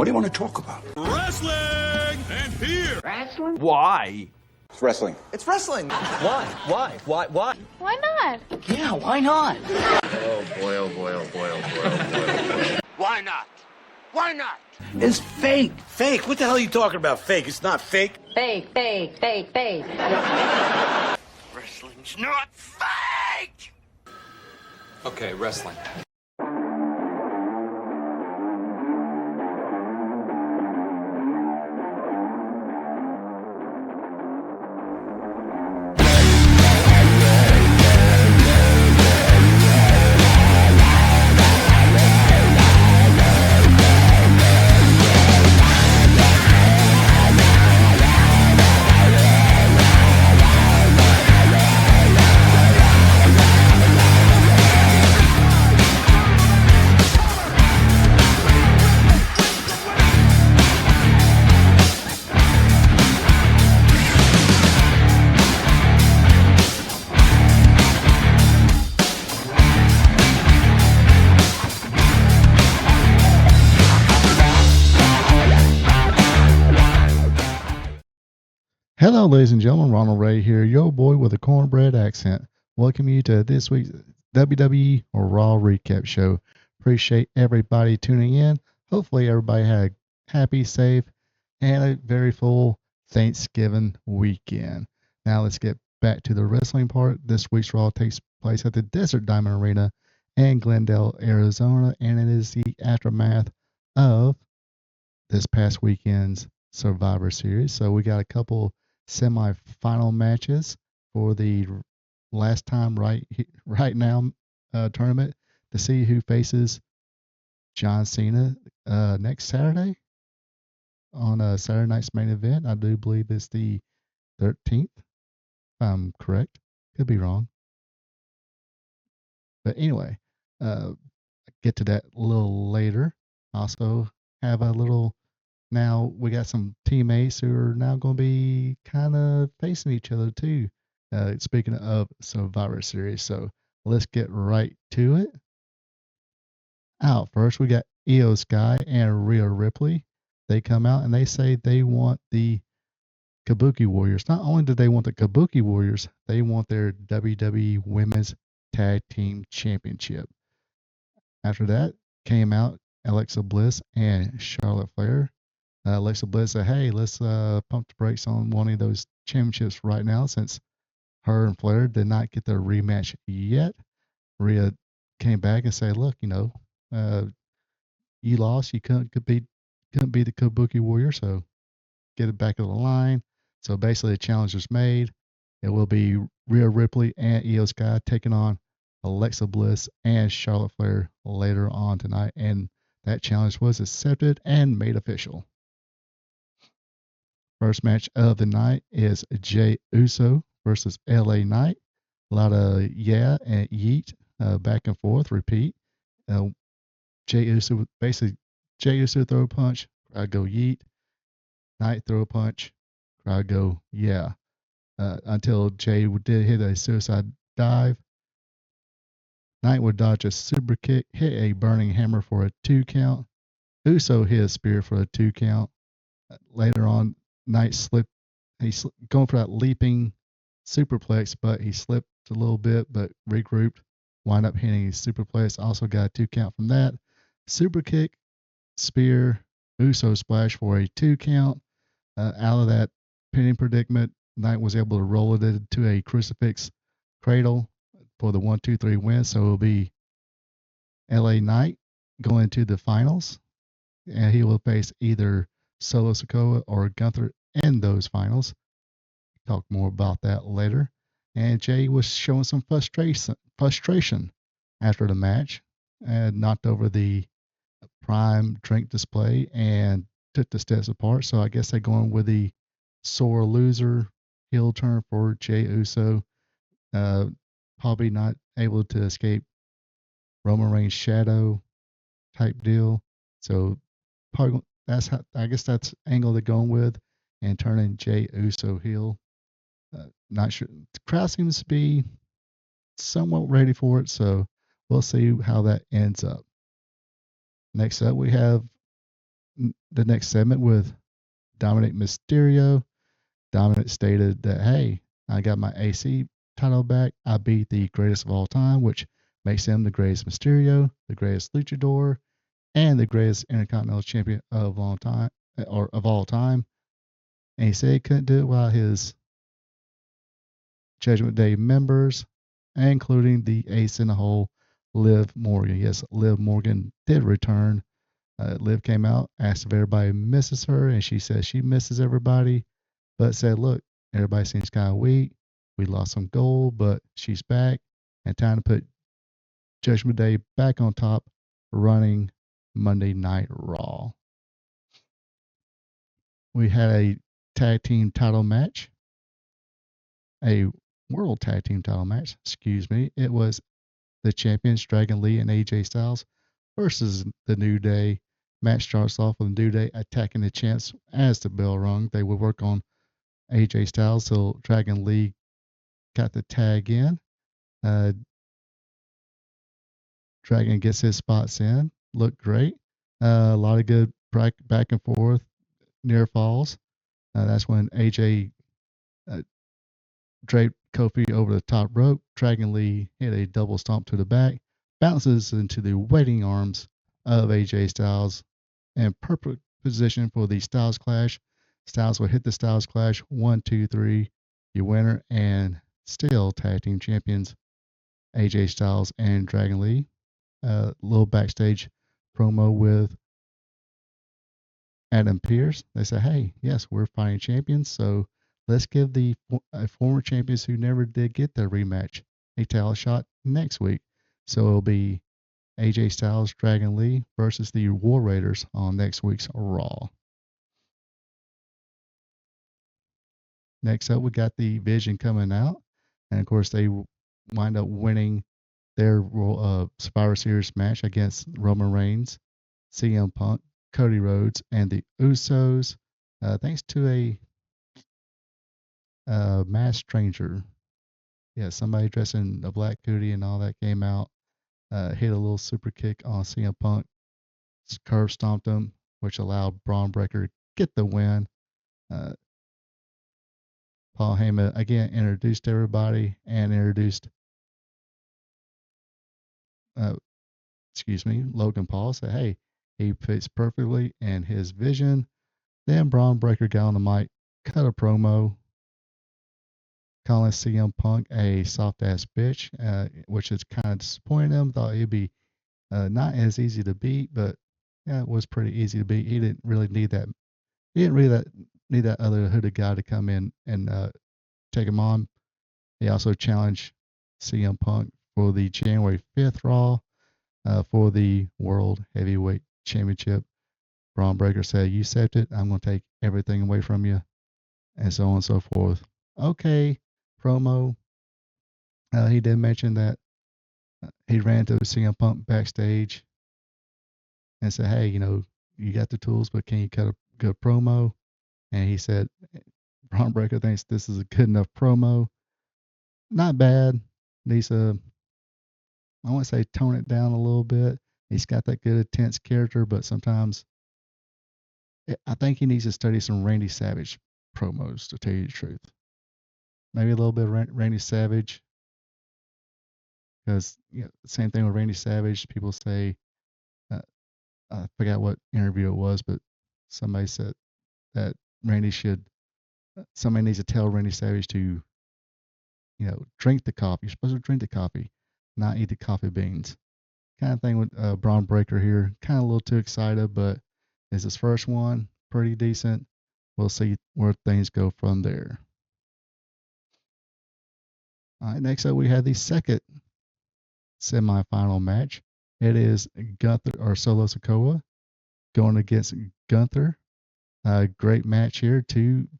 What do you want to talk about? Wrestling and beer. Wrestling? Why? It's wrestling. It's wrestling. Why? Why? Why not? Yeah, why not? Oh boy, oh boy, oh boy, oh boy, oh boy. Why not? Why not? It's fake. Fake? What the hell are you talking about? Fake? It's not fake. Fake. Wrestling's not fake! Okay, wrestling. Hello, ladies and gentlemen. Ronald Ray here, your boy with a cornbread accent. Welcome you to this week's WWE Raw recap show. Appreciate everybody tuning in. Hopefully, everybody had a happy, safe, and a very full Thanksgiving weekend. Now, let's get back to the wrestling part. This week's Raw takes place at the Desert Diamond Arena in Glendale, Arizona, and it is the aftermath of this past weekend's Survivor Series. So, we got a couple semi-final matches for the last time right now tournament to see who faces John Cena next Saturday on Saturday night's main event. I do believe it's the 13th, if I'm correct. Could be wrong. But anyway, get to that a little later. Also have a little. Now we got some teammates who are now going to be kind of facing each other too. Speaking of Survivor Series, so let's get right to it. Out first, we got Io Sky and Rhea Ripley. They come out and they say they want the Kabuki Warriors. Not only do they want the Kabuki Warriors, they want their WWE Women's Tag Team Championship. After that, came out Alexa Bliss and Charlotte Flair. Alexa Bliss said, hey, let's pump the brakes on one of those championships right now since her and Flair did not get their rematch yet. Rhea came back and said, look, you lost. You couldn't be the Kabuki Warrior, so get it back of the line. So basically the challenge was made. It will be Rhea Ripley and Io Sky taking on Alexa Bliss and Charlotte Flair later on tonight. And that challenge was accepted and made official. First match of the night is Jey Uso versus LA Knight. A lot of yeah and yeet, back and forth, repeat. Jey Uso throw a punch, crowd go yeet. Knight throw a punch, crowd go yeah. Until Jey did hit a suicide dive. Knight would dodge a super kick, hit a burning hammer for a 2 count. Uso hit a spear for a 2 count. Later on, Knight slipped. He's going for that leaping superplex, but he slipped a little bit, but regrouped. Wind up hitting his superplex. Also got a 2 count from that. Super kick, spear, Uso splash for a 2 count. Out of that pinning predicament, Knight was able to roll it into a crucifix cradle for the 1-2-3 win. So it'll be LA Knight going to the finals, and he will face either Solo Sikoa or Gunther in those finals. Talk more about that later. And Jey was showing some frustration after the match and knocked over the prime drink display and took the steps apart. So I guess they're going with the sore loser heel turn for Jey Uso. Probably not able to escape Roman Reigns' shadow type deal. So probably I guess that's angle they're going with, and turning Jey Uso heel. Not sure. The crowd seems to be somewhat ready for it, so we'll see how that ends up. Next up, we have the next segment with Dominic Mysterio. Dominic stated that, hey, I got my AC title back. I beat the greatest of all time, which makes him the greatest Mysterio, the greatest luchador, and the greatest Intercontinental Champion of all time. And he said he couldn't do it without his Judgment Day members, including the ace in the hole, Liv Morgan. Yes, Liv Morgan did return. Liv came out, asked if everybody misses her, and she said she misses everybody, but said, look, everybody seems kind of weak. We lost some gold, but she's back, and time to put Judgment Day back on top, running Monday Night Raw. We had a tag team title match, a world tag team title match, excuse me. It was the champions, Dragon Lee and AJ Styles, versus the New Day. Match starts off with the New Day attacking the champs as the bell rung. They would work on AJ Styles till Dragon Lee got the tag in. Dragon gets his spots in. Looked great. A lot of good back and forth, near falls. That's when AJ draped Kofi over the top rope. Dragon Lee hit a double stomp to the back, bounces into the waiting arms of AJ Styles, and perfect position for the Styles Clash. Styles will hit the Styles Clash. 1, 2, 3. Your winner and still tag team champions, AJ Styles and Dragon Lee. Little backstage promo with Adam Pearce. They say, hey, yes, we're fighting champions, so let's give the former champions who never did get their rematch a title shot next week. So it'll be AJ Styles, Dragon Lee versus the War Raiders on next week's Raw. Next up, we got the Vision coming out. And of course, they wind up winning their Survivor Series match against Roman Reigns, CM Punk, Cody Rhodes, and the Usos. Thanks to a masked stranger. Yeah, somebody dressed in a black hoodie and all that came out. Hit a little super kick on CM Punk. Curve stomped him, which allowed Braun Breaker to get the win. Paul Heyman again introduced everybody and introduced, Logan Paul. Said, hey, he fits perfectly in his vision. Then Braun Breaker got on the mic, cut a promo, calling CM Punk a soft ass bitch, which is kind of disappointing him. Thought he'd be not as easy to beat, but yeah, it was pretty easy to beat. He didn't really need that. He didn't really need that other hooded guy to come in and take him on. He also challenged CM Punk for the January 5th Raw for the World Heavyweight Championship. Braun Breaker said, you accept it, I'm going to take everything away from you, and so on and so forth. Okay, promo. He did mention that he ran to CM Punk backstage and said, hey, you got the tools, but can you cut a good promo? And he said, Braun Breaker thinks this is a good enough promo. Not bad. Needs to, I want to say, tone it down a little bit. He's got that good, intense character, but sometimes I think he needs to study some Randy Savage promos, to tell you the truth. Maybe a little bit of Randy Savage. Because same thing with Randy Savage. People say, I forgot what interview it was, but somebody said that somebody needs to tell Randy Savage to, drink the coffee. You're supposed to drink the coffee, not eat the coffee beans. Kind of thing with Braun Breaker here. Kind of a little too excited, but it's his first one. Pretty decent. We'll see where things go from there. All right, next up we have the second semifinal match. It is Gunther or Solo Sikoa going against Gunther. Great match here.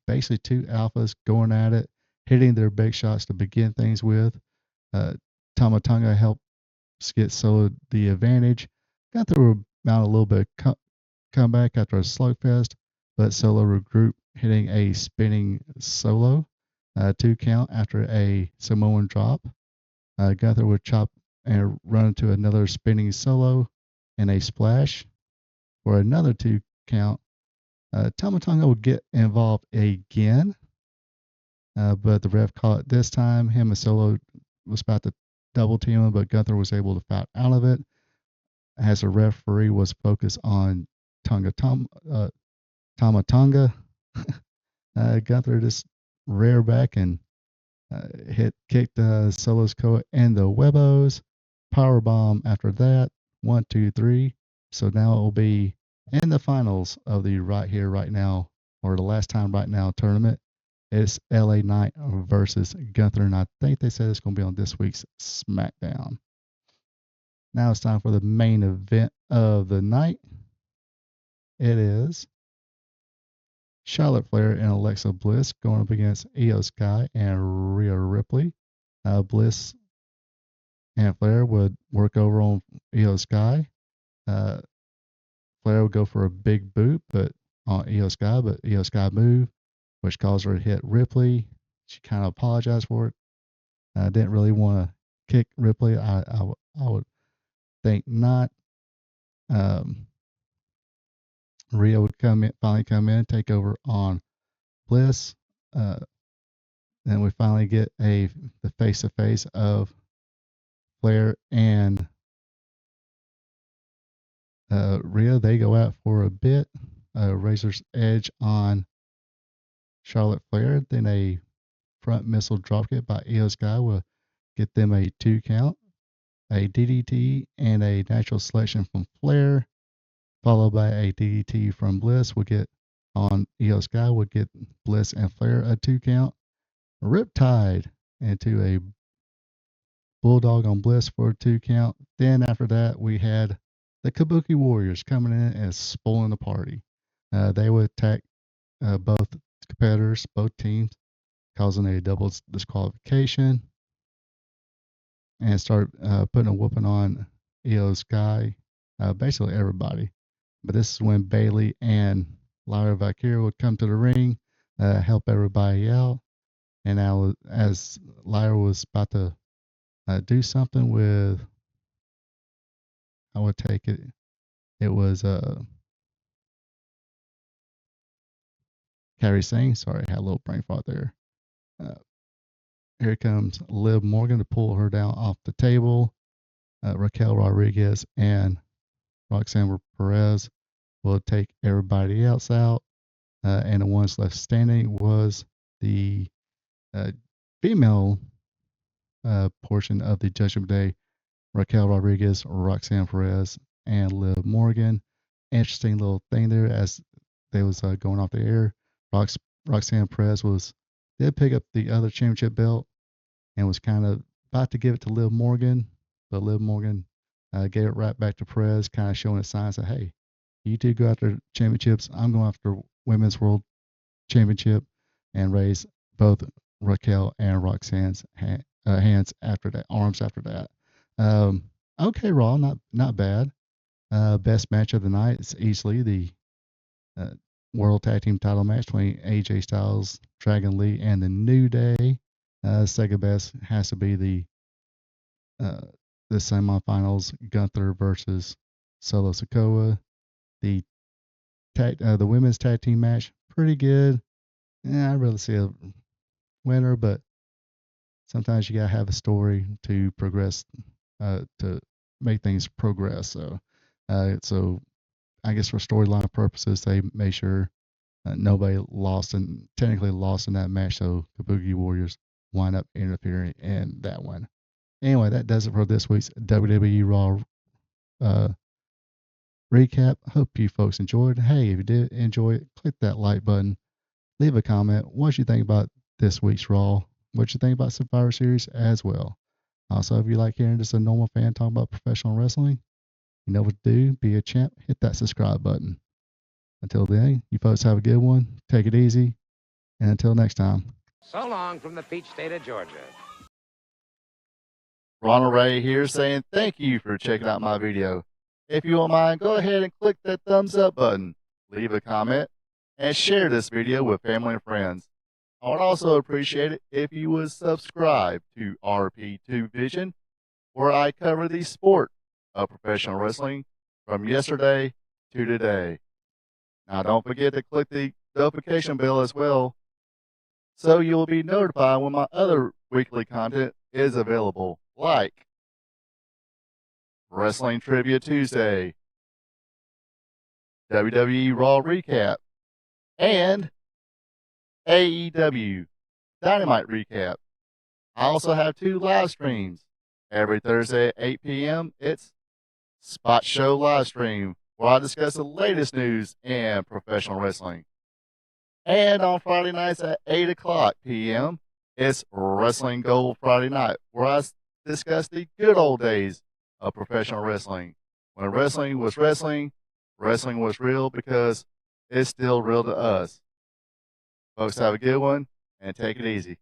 Basically two alphas going at it, hitting their big shots to begin things with. Tama Tonga helps get Solo the advantage. Gunther will mount a little bit of comeback after a slugfest, but Solo regroup, hitting a spinning Solo. 2 count after a Samoan drop. Gunther would chop and run into another spinning Solo and a splash for another 2 count. Tama Tonga would get involved again, but the ref called it this time. Him and Solo was about to double team him, but Gunther was able to fight out of it. As the referee was focused on Tama Tonga, Gunther just reared back and kicked Solo's coat and the Webos. Power bomb after that. 1, 2, 3. So now it will be in the finals of the Right Here, Right Now, or the Last Time Right Now tournament. It's LA Knight versus Gunther, and I think they said it's going to be on this week's SmackDown. Now it's time for the main event of the night. It is Charlotte Flair and Alexa Bliss going up against Io Sky and Rhea Ripley. Bliss and Flair would work over on Io Sky. Flair would go for a big boot, but on Io Sky moved, which caused her to hit Ripley. She kind of apologized for it. Didn't really want to kick Ripley. I would think not. Rhea would finally come in, take over on Bliss. Then we finally get the face-to-face of Flair and Rhea. They go out for a bit. Razor's Edge on Charlotte Flair. Then a front missile dropkick by Io Sky will get them a 2 count. A DDT and a natural selection from Flair, followed by a DDT from Bliss would get on Io Sky, would get Bliss and Flair a 2 count. Riptide into a Bulldog on Bliss for a 2 count. Then after that, we had the Kabuki Warriors coming in and spoiling the party. They would attack both competitors, both teams, causing a double disqualification, and start putting a whooping on Io Sky, basically everybody. But this is when Bailey and Lyra Valkyria would come to the ring, help everybody out. And now, as Lyra was about to do something with, I would take it, it was Carrie Singh. Sorry, I had a little brain fart there. Here comes Liv Morgan to pull her down off the table. Raquel Rodriguez and Roxanne Perez will take everybody else out. And the ones left standing was the female portion of the Judgment Day. Raquel Rodriguez, Roxanne Perez, and Liv Morgan. Interesting little thing there as they was going off the air. Roxanne Perez did pick up the other championship belt and was kind of about to give it to Liv Morgan, but Liv Morgan gave it right back to Perez, kind of showing a signs that, hey, you two go after championships. I'm going after Women's World Championship, and raise both Raquel and Roxanne's hands after that, arms after that. Okay, Raw, not bad. Best match of the night is easily the World Tag Team title match between AJ Styles, Dragon Lee, and the New Day. Second best has to be the semifinals, Gunther versus Solo Sikoa. The women's tag team match, pretty good. I'd rather see a winner, but sometimes you gotta have a story to progress, to make things progress. So I guess for storyline purposes, they made sure nobody technically lost in that match. So Kabuki Warriors wind up interfering in that one. Anyway, that does it for this week's WWE Raw recap. Hope you folks enjoyed. Hey, if you did enjoy it, click that like button. Leave a comment. What you think about this week's Raw? What you think about Survivor Series as well? Also, if you like hearing just a normal fan talk about professional wrestling, you know what to do. Be a champ. Hit that subscribe button. Until then, you folks have a good one. Take it easy. And until next time. So long from the peach state of Georgia. Ronald Ray here saying thank you for checking out my video. If you don't mind, go ahead and click that thumbs up button, leave a comment, and share this video with family and friends. I would also appreciate it if you would subscribe to RP2 Vision, where I cover the sport of professional wrestling from yesterday to today. Now, don't forget to click the notification bell as well, so you'll be notified when my other weekly content is available, like Wrestling Trivia Tuesday, WWE Raw Recap, and AEW Dynamite Recap. I also have 2 live streams. Every Thursday at 8 p.m., it's Spot Show Live Stream, where I discuss the latest news in professional wrestling. And on Friday nights at 8 o'clock p.m., it's Wrestling Gold Friday Night, where I discuss the good old days of professional wrestling. When wrestling was wrestling, wrestling was real because it's still real to us. Folks, have a good one and take it easy.